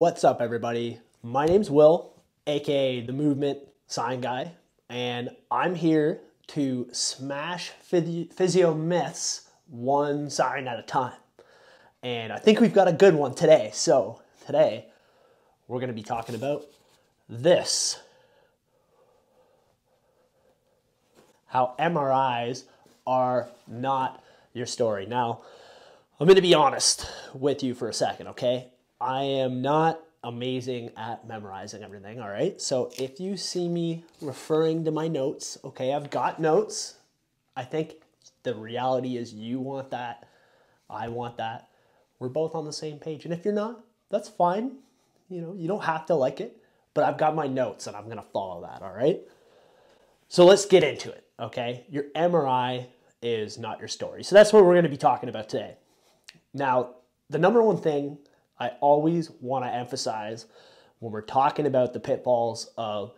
What's up, everybody? My name's Will, aka the Movement Sign Guy, and I'm here to smash physio myths one sign at a time. And I think we've got a good one today. So, today we're going to be talking about this: how MRIs are not your story. Now, I'm going to be honest with you for a second, okay? I am not amazing at memorizing everything, all right? So if you see me referring to my notes, okay, I've got notes. I think the reality is you want that, I want that. We're both on the same page. And if you're not, that's fine. You know, you don't have to like it, but I've got my notes and I'm going to follow that, all right? So let's get into it, okay? Your MRI is not your story. So that's what we're going to be talking about today. Now, the number one thing I always want to emphasize when we're talking about the pitfalls of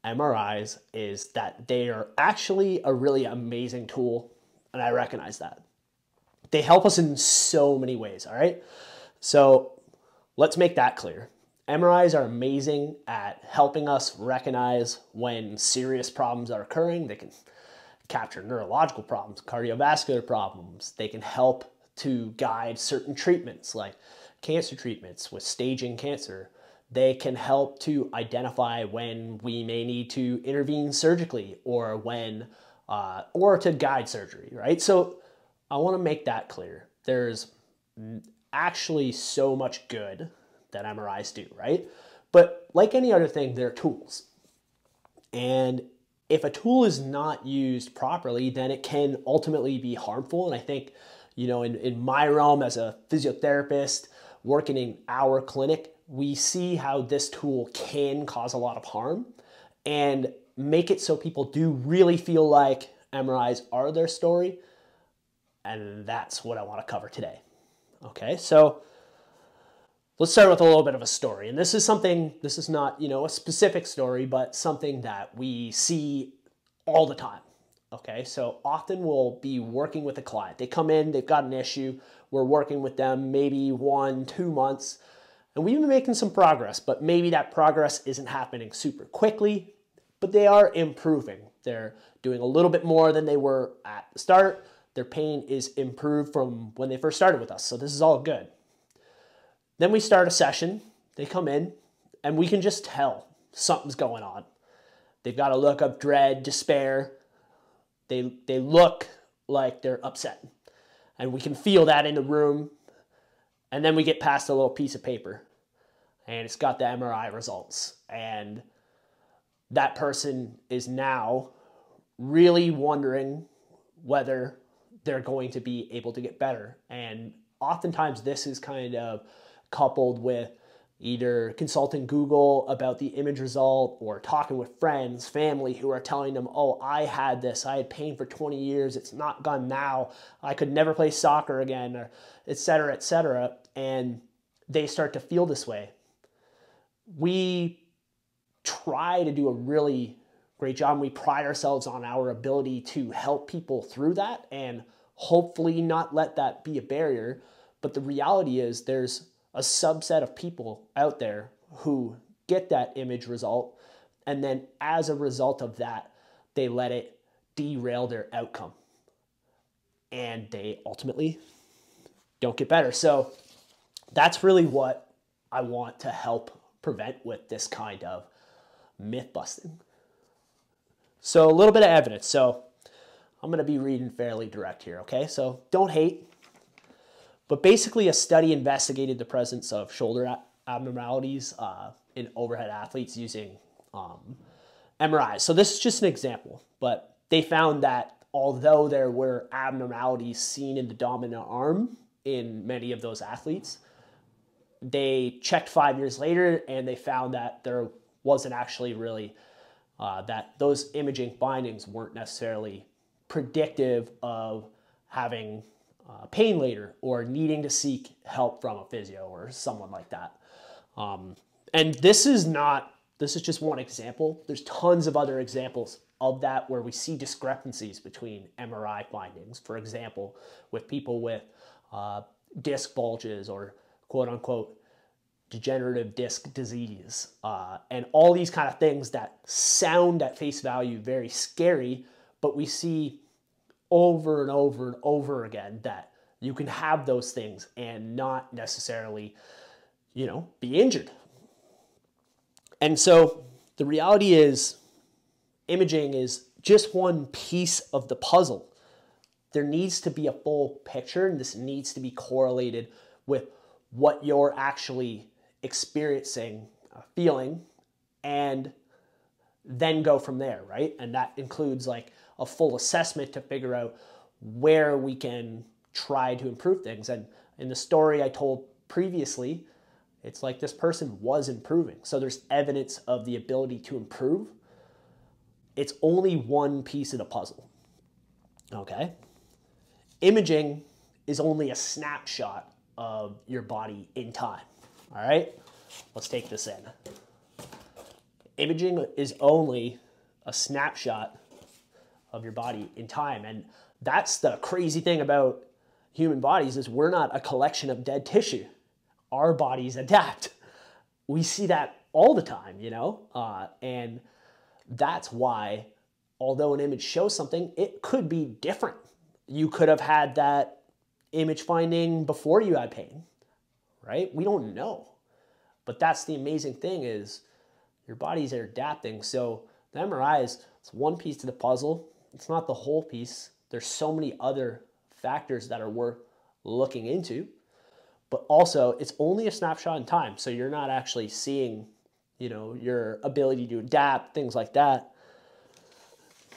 MRIs is that they are actually a really amazing tool, and I recognize that. They help us in so many ways, all right? So let's make that clear. MRIs are amazing at helping us recognize when serious problems are occurring. They can capture neurological problems, cardiovascular problems. They can help to guide certain treatments like cancer treatments with staging cancer. They can help to identify when we may need to intervene surgically or when or to guide surgery, right? So I want to make that clear. There's actually so much good that MRIs do, right? But like any other thing, they're tools. And if a tool is not used properly, then it can ultimately be harmful. And I think, you know, in my realm as a physiotherapist working in our clinic, we see how this tool can cause a lot of harm and make it so people do really feel like MRIs are their story. And that's what I want to cover today. Okay, so let's start with a little bit of a story. And this is not, you know, a specific story, but something that we see all the time. Okay, so often we'll be working with a client. They come in, they've got an issue. We're working with them maybe 1-2 months, and we've been making some progress, but maybe that progress isn't happening super quickly, but they are improving. They're doing a little bit more than they were at the start. Their pain is improved from when they first started with us, so this is all good. Then we start a session, they come in, and we can just tell something's going on. They've got a look of dread, despair. They look like they're upset. And we can feel that in the room. And then we get past a little piece of paper. And it's got the MRI results. And that person is now really wondering whether they're going to be able to get better. And oftentimes this is kind of coupled with either consulting Google about the image result or talking with friends, family who are telling them, oh, I had this, I had pain for 20 years, it's not gone now, I could never play soccer again, or et cetera, et cetera. And they start to feel this way. We try to do a really great job. We pride ourselves on our ability to help people through that and hopefully not let that be a barrier. But the reality is there's a subset of people out there who get that image result, and then as a result of that, they let it derail their outcome. And they ultimately don't get better. So that's really what I want to help prevent with this kind of myth busting. So a little bit of evidence. So I'm going to be reading fairly direct here, okay? So don't hate. But basically, a study investigated the presence of shoulder abnormalities in overhead athletes using MRIs. So this is just an example, but they found that although there were abnormalities seen in the dominant arm in many of those athletes, they checked 5 years later and they found that there wasn't actually really, that those imaging findings weren't necessarily predictive of having pain later or needing to seek help from a physio or someone like that. And this is just one example. There's tons of other examples of that where we see discrepancies between MRI findings. For example, with people with disc bulges or quote unquote degenerative disc disease, and all these kind of things that sound at face value very scary, but we see over and over and over again that you can have those things and not necessarily, be injured. And so the reality is, imaging is just one piece of the puzzle. There needs to be a full picture, and this needs to be correlated with what you're actually experiencing, feeling, and then go from there, right? And that includes like a full assessment to figure out where we can try to improve things. And in the story I told previously, it's like this person was improving. So there's evidence of the ability to improve. It's only one piece of the puzzle, okay? Imaging is only a snapshot of your body in time, all right? Let's take this in. Imaging is only a snapshot of your body in time. And that's the crazy thing about human bodies, is we're not a collection of dead tissue. Our bodies adapt. We see that all the time, and that's why, although an image shows something, it could be different. You could have had that image finding before you had pain, right? We don't know. But that's the amazing thing, is your bodies are adapting. So the MRI it's one piece to the puzzle. It's not the whole piece. There's so many other factors that are worth looking into. But also, it's only a snapshot in time. So you're not actually seeing, your ability to adapt, things like that.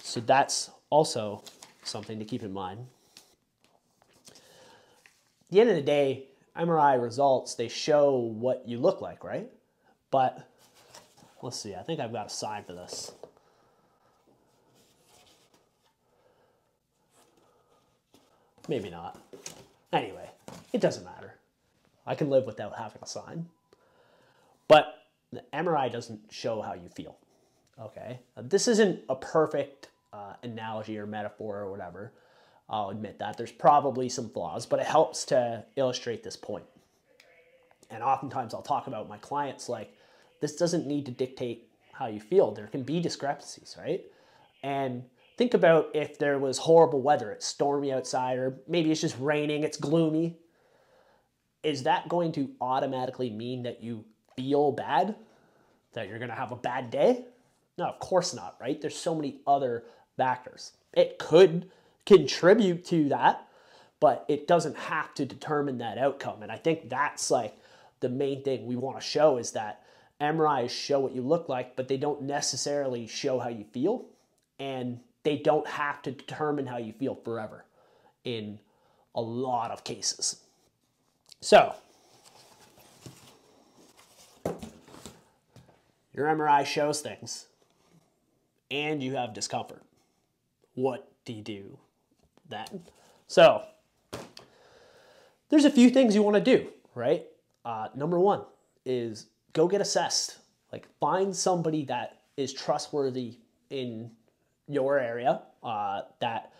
So that's also something to keep in mind. At the end of the day, MRI results, they show what you look like, right? But let's see, I think I've got a sign for this. Maybe not. Anyway, it doesn't matter. I can live without having a sign. But the MRI doesn't show how you feel, okay? This isn't a perfect analogy or metaphor or whatever. I'll admit that. There's probably some flaws, but it helps to illustrate this point. And oftentimes I'll talk about my clients like, this doesn't need to dictate how you feel. There can be discrepancies, right? And think about if there was horrible weather, it's stormy outside, or maybe it's just raining, it's gloomy. Is that going to automatically mean that you feel bad? That you're going to have a bad day? No, of course not, right? There's so many other factors. It could contribute to that, but it doesn't have to determine that outcome. And I think that's like the main thing we want to show, is that MRIs show what you look like, but they don't necessarily show how you feel, and they don't have to determine how you feel forever in a lot of cases. So, your MRI shows things, and you have discomfort. What do you do then? So, there's a few things you want to do, right? Number one is go get assessed. Like, find somebody that is trustworthy in your area, that,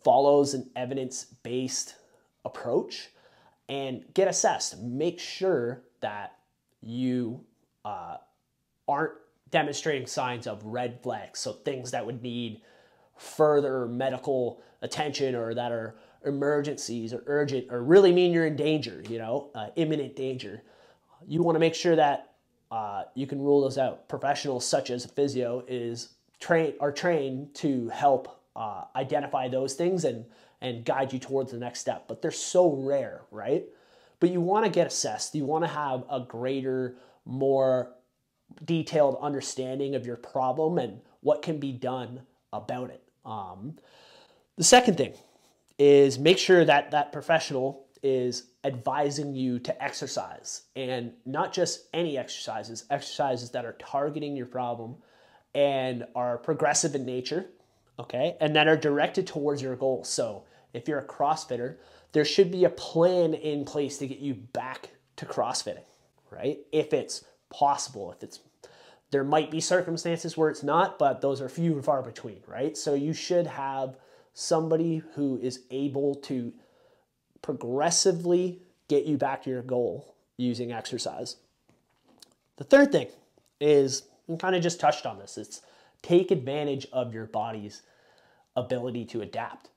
follows an evidence-based approach, and get assessed. Make sure that you aren't demonstrating signs of red flags, so things that would need further medical attention, or that are emergencies or urgent, or really mean you're in danger, imminent danger. You want to make sure that you can rule those out. Professionals such as a physio are trained to help identify those things and guide you towards the next step. But they're so rare, right? But you want to get assessed. You want to have a greater, more detailed understanding of your problem and what can be done about it. The second thing is make sure that that professional is advising you to exercise, and not just any exercises that are targeting your problem and are progressive in nature, okay, and that are directed towards your goals. So if you're a CrossFitter, there should be a plan in place to get you back to CrossFitting, right? If it's possible, there might be circumstances where it's not, but those are few and far between, right? So you should have somebody who is able to progressively get you back to your goal using exercise. The third thing is, we kind of just touched on this, it's take advantage of your body's ability to adapt,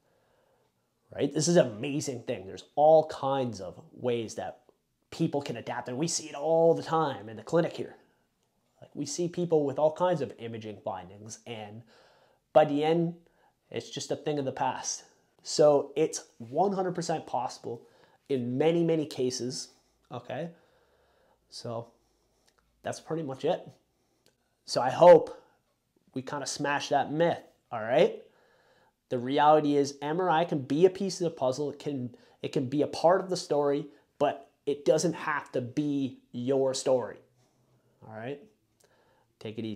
right? This is an amazing thing. There's all kinds of ways that people can adapt, and we see it all the time in the clinic here. Like, we see people with all kinds of imaging findings, and by the end, it's just a thing of the past. So it's 100% possible in many, many cases, okay? So that's pretty much it. So I hope we kind of smash that myth, all right? The reality is MRI can be a piece of the puzzle. It can be a part of the story, but it doesn't have to be your story, all right? Take it easy.